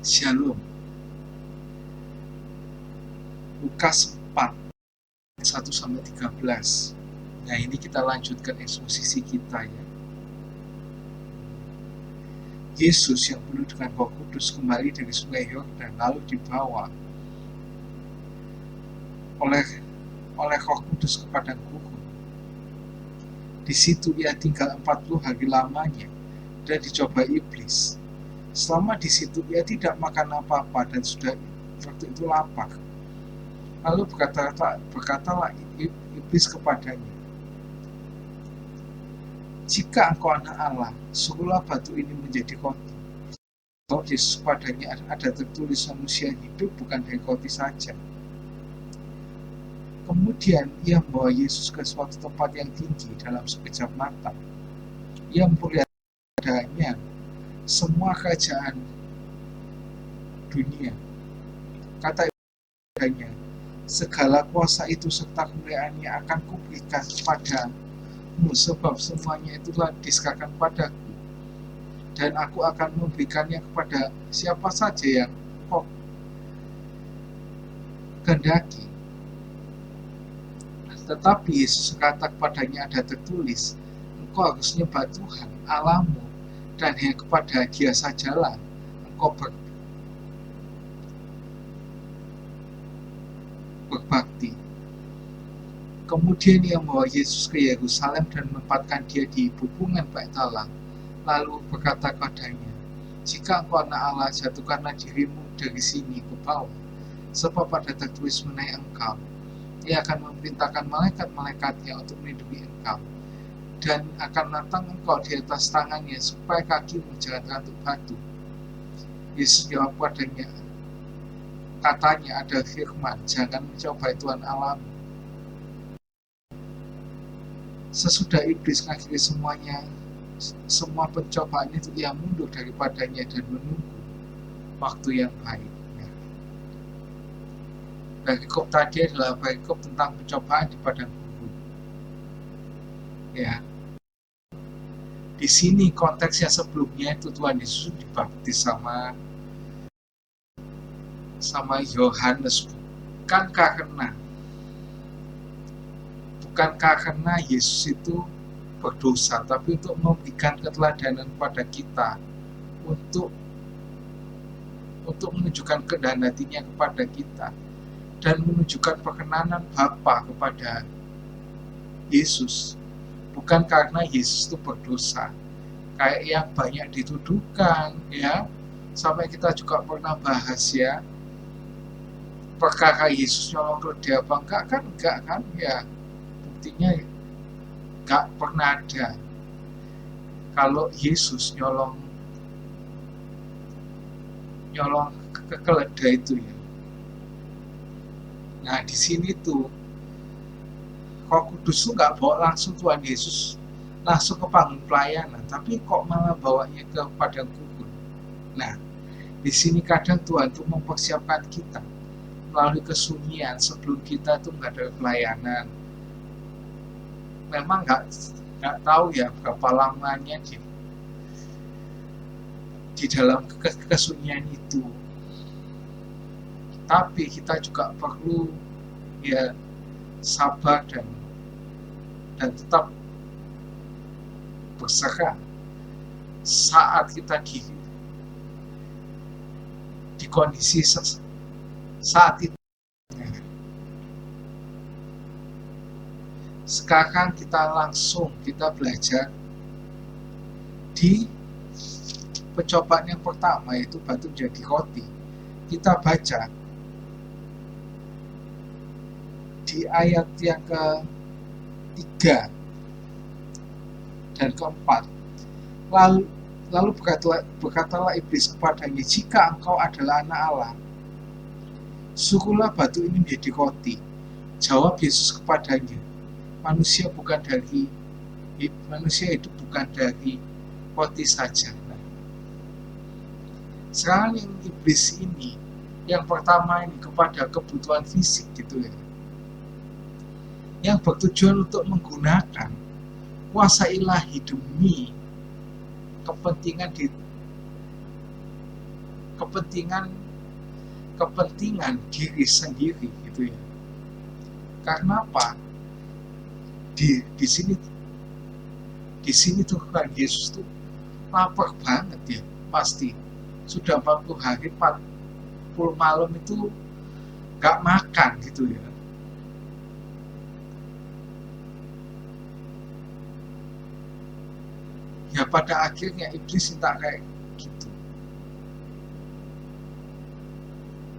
Shalom. Lukas 4 1-13. Nah, ini kita lanjutkan eksposisi kita ya. Yesus yang penuh dengan Roh Kudus kembali dari Sungai Yordan lalu dibawa oleh Roh Kudus ke padang gurun. Di situ ia tinggal 40 hari lamanya dan dicoba iblis. Selama di situ ia tidak makan apa-apa dan sudah waktu itu lapar. Lalu berkatalah iblis kepadanya, "Jika engkau anak Allah, suruhlah batu ini menjadi roti." Jawab Yesus kepadanya, "Ada tertulis manusia hidup bukan dari roti saja." Kemudian ia membawa Yesus ke suatu tempat yang tinggi dalam sekejap mata. Ia memperlihatkannya semua kerajaan dunia. Kata iblis, "Segala kuasa itu serta kemuliaannya akan kuberikan kepadamu, sebab semuanya itu telah diserahkan padaku, dan aku akan memberikannya kepada siapa saja yang kau kehendaki." Tetapi Yesus kata kepadanya, "Ada tertulis, engkau harus menyembah Tuhan Allahmu, dan hanya kepada Dia sajalah engkau berbakti." Kemudian ia membawa Yesus ke Yerusalem dan menempatkan dia di hubungan Bait Allah. Lalu berkata kepadanya, "Jika engkau anak Allah, jatuhkanlah dirimu dari sini ke bawah, sebab ada tertulis mengenai engkau, Ia akan memerintahkan malaikat-malaikatnya untuk melindungi engkau, dan akan menatang engkau di atas tangannya, supaya kakimu jangan terangkut batu." Yesus jawab padanya, katanya, "Ada firman, jangan mencobai Tuhan Allahmu." Sesudah iblis mengakhiri semua pencobaan itu, ia mundur daripadanya dan menunggu waktu yang baik. Perikop tadi adalah perikop tentang pencobaan di padang gurun. Ya. Di sini konteksnya sebelumnya itu Tuhan Yesus dibaptis sama Yohanes, bukan karena Yesus itu berdosa, tapi untuk memberikan keteladanan pada kita, untuk menunjukkan kehendak hatinya kepada kita, dan menunjukkan perkenanan Bapa kepada Yesus. Bukan karena Yesus itu berdosa, kayak yang banyak dituduhkan ya. Sampai kita juga pernah bahas ya, perkara Yesus nyolong keledai apa enggak kan ya, buktinya enggak pernah ada kalau Yesus nyolong ke keledai itu ya. Nah, di sini tuh Roh Kudus tuh nggak bawa langsung Tuhan Yesus langsung ke panggung pelayanan, tapi kok malah bawanya ke padang gurun. Nah, di sini kadang Tuhan tuh mempersiapkan kita melalui kesunyian sebelum kita tuh nggak ada pelayanan. Memang nggak tahu ya berapa lamanya di dalam kesunyian itu. Tapi kita juga perlu ya sabar dan tetap berserah saat kita di kondisi saat itu. Sekarang kita belajar di percobaan yang pertama, yaitu batu menjadi roti. Kita baca di ayat yang ke-3 dan ke-4. Lalu berkatalah iblis kepadanya, "Jika engkau adalah anak Allah, suruhlah batu ini menjadi roti." Jawab Yesus kepadanya, manusia hidup bukan dari roti saja. Nah, sekarang yang iblis ini, yang pertama ini kepada kebutuhan fisik gitu ya, yang bertujuan untuk menggunakan kuasa ilahi demi kepentingan kepentingan diri sendiri gitu ya. Karena apa? Di sini Tuhan Yesus tuh lapar banget ya, pasti sudah 40 hari 40 malam itu gak makan gitu ya. Ya pada akhirnya iblis minta kayak gitu.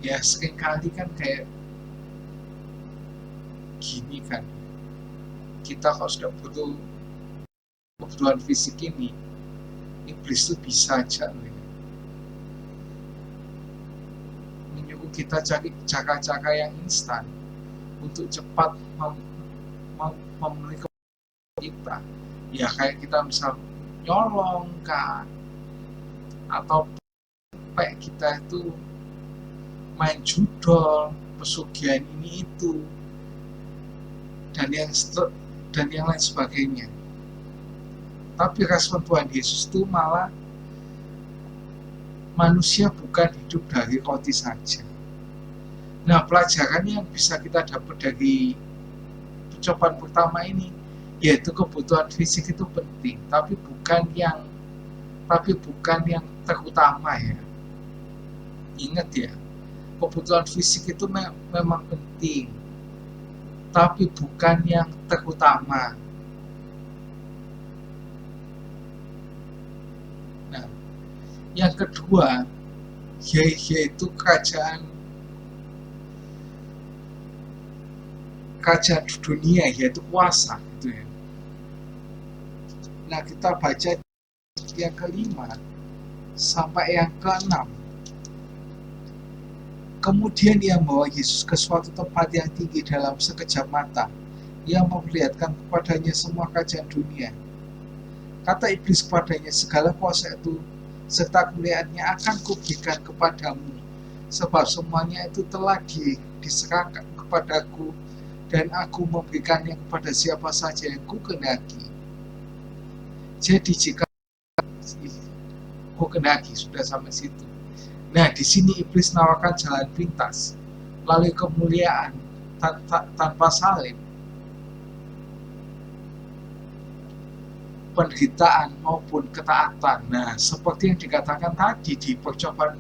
Ya seringkali kan kayak gini kan, kita kalau sudah butuh kebutuhan fisik ini, iblis tuh bisa aja menyuruh kita cari cara-cara yang instan untuk cepat memenuhi kebutuhan kita. Ya kayak kita misal nyolong kan, atau kayak kita itu main judol, pesugihan ini itu, dan yang lain sebagainya. Tapi respon Tuhan Yesus itu malah manusia bukan hidup dari roti saja. Nah, pelajaran yang bisa kita dapat dari percobaan pertama ini, yaitu kebutuhan fisik itu penting, tapi bukan yang terutama ya. Ingat ya, kebutuhan fisik itu memang penting, tapi bukan yang terutama. Nah, yang kedua yaitu kerajaan dunia, yaitu kuasa gitu ya. Nah, kita baca yang kelima sampai yang keenam. Kemudian ia membawa Yesus ke suatu tempat yang tinggi dalam sekejap mata. Ia memperlihatkan kepadanya semua kerajaan dunia. Kata iblis kepadanya, segala kuasa itu serta kemuliaannya akan kuberikan kepadamu, sebab semuanya itu telah diserahkan kepadaku, dan aku memberikannya kepada siapa saja yang kukehendaki. Jadi jika kukehendaki, sudah sampai situ. Nah, di sini iblis menawarkan jalan pintas, melalui kemuliaan tanpa salib, penderitaan maupun ketaatan. Nah, seperti yang dikatakan tadi di percobaan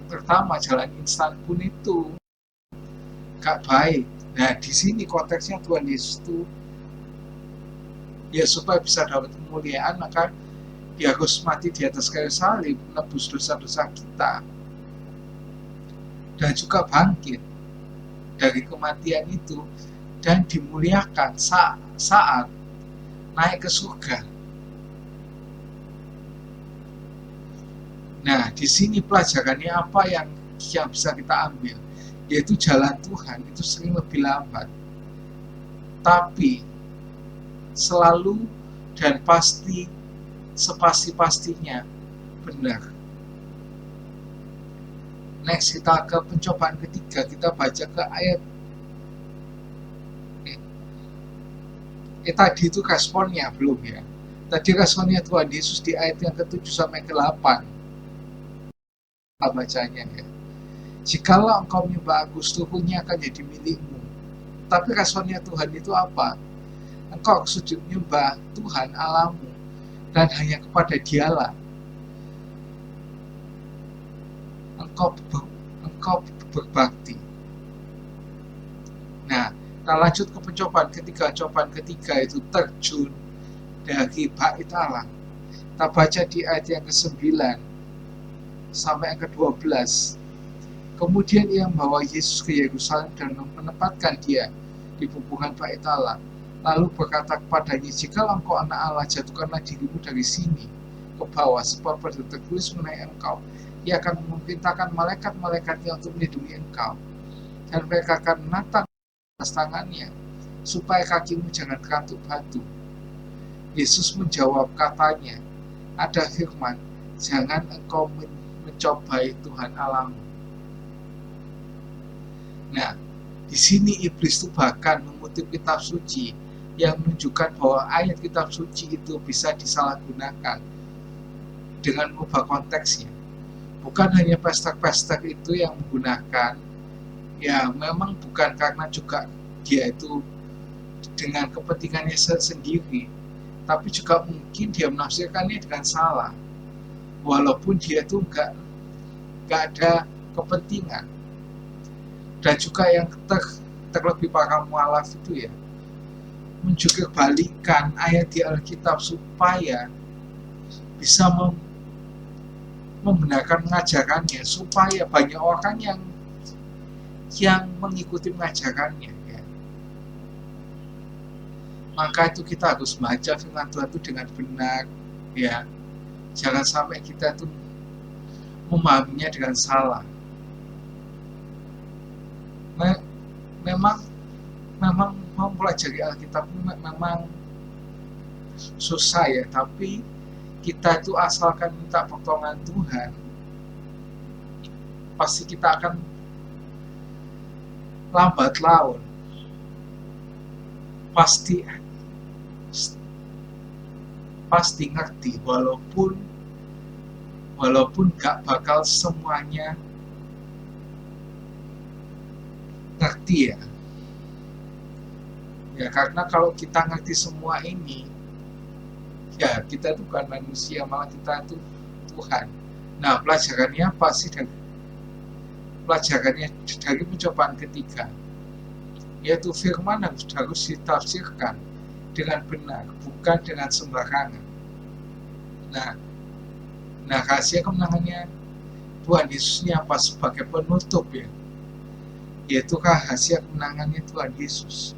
pertama, jalan instan pun itu gak baik. Nah, di sini konteksnya Tuhan Yesus itu ya supaya bisa dapat kemuliaan, maka dia harus mati di atas kayu salib, menebus dosa-dosa kita, dan juga bangkit dari kematian itu dan dimuliakan saat naik ke surga. Nah, di sini pelajarannya apa yang bisa kita ambil, yaitu jalan Tuhan itu sering lebih lambat, tapi selalu dan pasti sepasti-pastinya benar. Next, kita ke pencobaan ketiga. Kita baca ke ayat tadi itu responnya belum ya. Tadi responnya Tuhan Yesus di ayat yang ke-7 sampai ke-8. Bacanya ya. Jikalau engkau menyembah aku, seluruhnya akan jadi milikmu. Tapi responnya Tuhan itu apa? Engkau sujud menyembah Tuhan Allahmu, dan hanya kepada Dialah engkau berbakti. Nah, kita lanjut ke pencobaan ketiga. Cobaan ketiga itu terjun dari bait Allah. Kita baca di ayat yang ke-9 sampai yang ke-12. Kemudian ia membawa Yesus ke Yerusalem dan menempatkan dia di punggungan bait Allah. Lalu berkata kepadanya, jikalau engkau anak Allah, jatuhkanlah dirimu dari sini ke bawah, sebab tertulis mengenai engkau, ia akan memerintahkan malaikat-malaikatnya untuk melindungi engkau, dan mereka akan menatang atas tangannya, supaya kakimu jangan terantuk batu. Yesus menjawab katanya, ada firman, jangan engkau mencobai Tuhan Allahmu. Nah, di sini iblis itu bahkan mengutip kitab suci yang menunjukkan bahwa ayat kitab suci itu bisa disalahgunakan dengan mengubah konteksnya. Bukan hanya pastor-pastor itu yang menggunakan, ya memang bukan karena juga dia itu dengan kepentingannya sendiri, tapi juga mungkin dia menafsirkannya dengan salah, walaupun dia itu nggak ada kepentingan. Dan juga yang terlebih para mualaf itu ya menjukir balikan ayat di Alkitab supaya bisa membenarkan mengajarannya, supaya banyak orang yang mengikuti mengajarannya ya. Maka itu kita harus baca firman Tuhan itu dengan benar ya. Jangan sampai kita itu memahaminya dengan salah. Memang mempelajari Alkitab memang susah ya, tapi kita itu asalkan minta pertolongan Tuhan, pasti kita akan lambat laun pasti ngerti, walaupun gak bakal semuanya ngerti ya karena kalau kita ngerti semua ini ya kita itu bukan manusia, malah kita itu Tuhan. Nah, pelajarannya apa sih? Pelajarannya dari pencobaan ketiga, yaitu firman harus ditafsirkan dengan benar, bukan dengan sembarangan. Nah rahasia kemenangannya Tuhan Yesus ini apa sebagai penutup ya, yaitu rahasia kemenangannya Tuhan Yesus.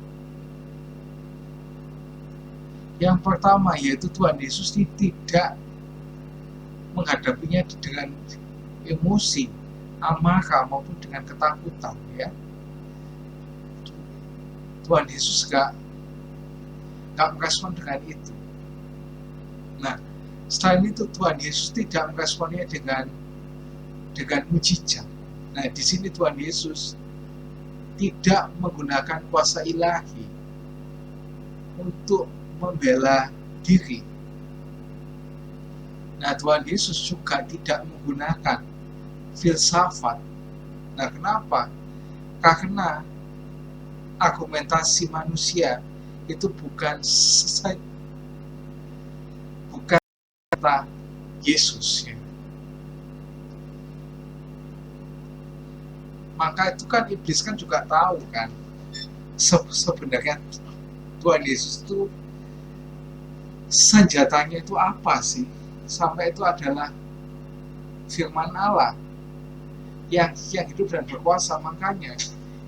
Yang pertama yaitu Tuhan Yesus tidak menghadapinya dengan emosi, amarah maupun dengan ketakutan ya. Tuhan Yesus gak merespon dengan itu. Nah, selain itu Tuhan Yesus tidak meresponnya dengan mujizat. Nah, di sini Tuhan Yesus tidak menggunakan kuasa ilahi untuk membela diri. Nah, Tuhan Yesus juga tidak menggunakan filsafat. Nah, kenapa? Karena argumentasi manusia itu bukan kata Yesus ya. Maka itu kan iblis kan juga tahu kan sebenarnya Tuhan Yesus itu senjatanya itu apa sih? Sampai itu adalah firman Allah yang hidup dan berkuasa. Makanya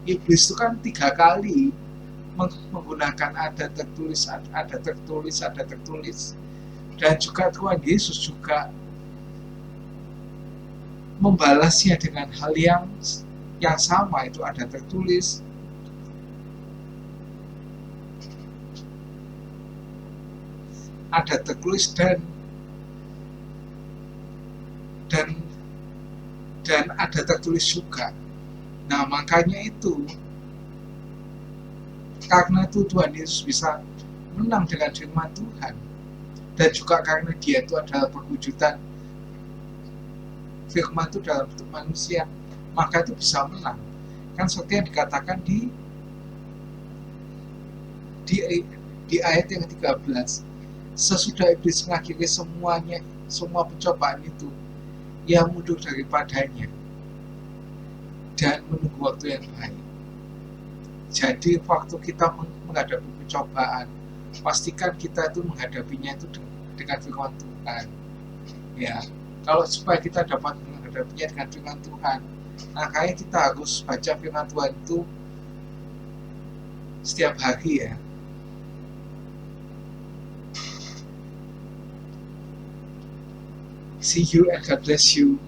iblis itu kan 3 kali menggunakan ada tertulis, dan juga Tuhan Yesus juga membalasnya dengan hal yang sama, itu ada tertulis. Ada tertulis dan ada tertulis juga. Nah, makanya itu karena itu Tuhan Yesus bisa menang dengan firman Tuhan, dan juga karena dia itu adalah perwujudan firman itu dalam bentuk manusia, maka itu bisa menang. Kan seperti yang dikatakan di ayat yang ke-13, sesudah iblis mengakhiri semua pencobaan itu, ia mundur daripadanya dan menunggu waktu yang baik. Jadi waktu kita menghadapi pencobaan, pastikan kita itu menghadapinya itu dengan firman Tuhan ya. Kalau supaya kita dapat menghadapinya dengan firman Tuhan, makanya kita harus baca firman Tuhan itu setiap hari ya. See you and God bless you.